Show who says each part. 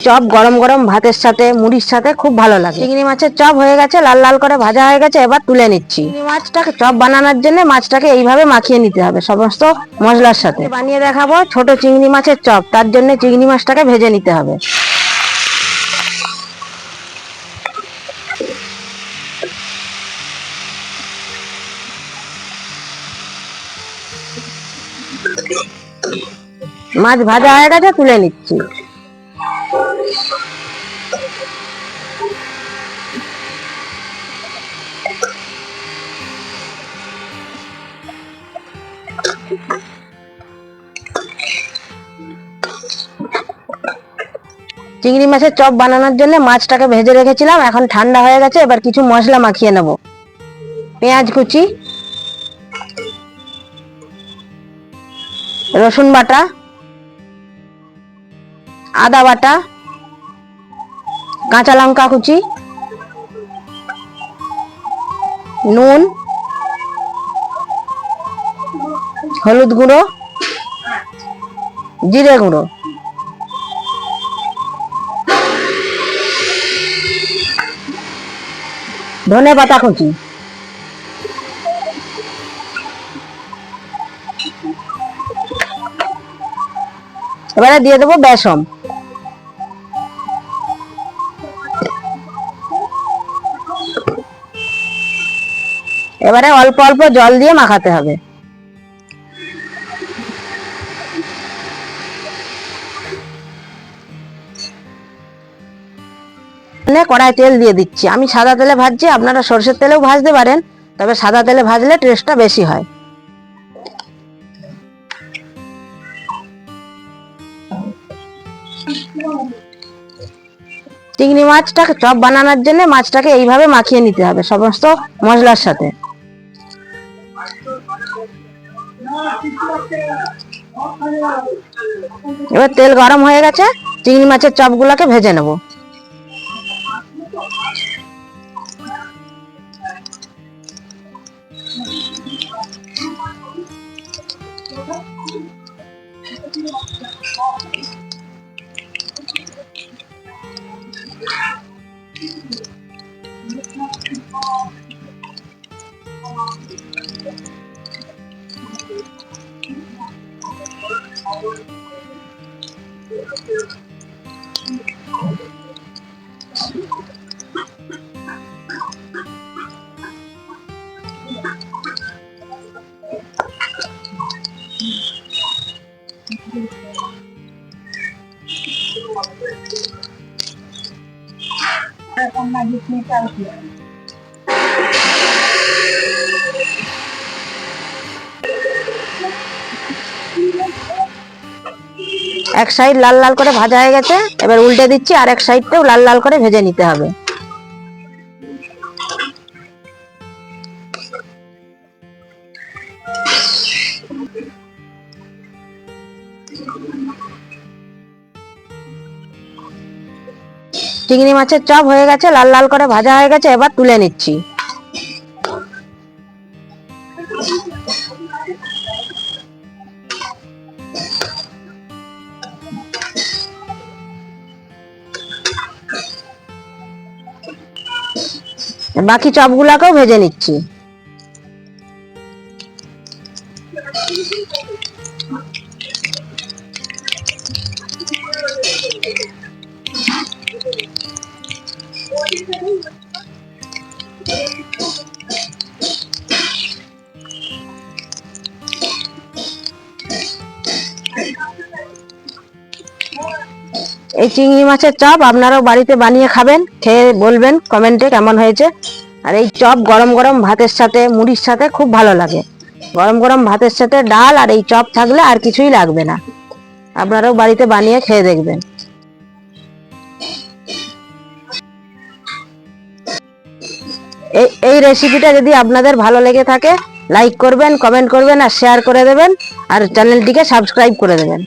Speaker 1: Chop গরম গরম ভাতের সাথে মুড়ির সাথে খুব ভালো লাগে। চিংড়ি মাছের চপ হয়ে গেছে, লাল লাল করে ভাজা হয়ে গেছে, এবার তুলে নিচ্ছি। চিংড়ি মাছটাকে চপ বানানোর জন্য মাছটাকে এইভাবে মাখিয়ে নিতে হবে সমস্ত মশলার সাথে। বানিয়ে দেখাবো ছোট চিংড়ি মাছের চপ, তার জন্য চিংড়ি মাছটাকে ভেজে নিতে হবে। মাছ ভাজা হয়ে গেছে, তুলে নিচ্ছি। চিংড়ি মাছের চপ বানানোর জন্য মাছটাকে ভেজে রেখেছিলাম, এখন ঠান্ডা হয়ে গেছে। এবার কিছু মশলা মাখিয়ে নেব। পেঁয়াজ কুচি, রসুন বাটা, আদা বাটা, কাঁচা লঙ্কা কুচি, নুন, হলুদ গুঁড়ো, জিরে গুঁড়ো, ধনে পাতা কুচি। এবারে দিয়ে দেবো বেসন। এবারে অল্প অল্প জল দিয়ে মাখাতে হবে। কড়াই তেল দিয়ে দিচ্ছি। আমি সাদা তেলে ভাজছি, আপনারা সরষের তেলেও ভাজতে পারেন, তবে সাদা তেলে ভাজলে টেস্টটা বেশি হয়। চিংড়ি মাছটাকে চপ বানানোর জন্য মাছটাকে এইভাবে মাখিয়ে নিতে হবে সমস্ত মশলার সাথে। এবার তেল গরম হয়ে গেছে, চিংড়ি মাছের চপগুলোকে ভেজে নেব। এক সাইড লাল লাল করে ভাজা হয়ে গেছে, এবার উল্টে দিচ্ছি, আর এক সাইডটাও লাল লাল করে ভেজে নিতে হবে। চিংড়ি মাছের চপ হয়ে গেছে, লাল লাল করে ভাজা হয়ে গেছে, এবার তুলে নিচ্ছি। বাকি চপগুলাকেও ভেজে নিচ্ছি। এই চিংড়ি মাছের চপ আপনারাও বাড়িতে বানিয়ে খাবেন, খেয়ে বলবেন কমেন্টে কেমন হয়েছে। আর এই চপ গরম গরম ভাতের সাথে মুড়ির সাথে খুব ভালো লাগে। গরম গরম ভাতের সাথে ডাল আর এই চপ থাকলে আর কিছুই লাগবে না। আপনারাও বাড়িতে বানিয়ে খেয়ে দেখবেন। এই রেসিপিটা যদি আপনাদের ভালো লেগে থাকে, লাইক করবেন, কমেন্ট করবেন আর শেয়ার করে দেবেন, আর চ্যানেলটিকে সাবস্ক্রাইব করে দেবেন।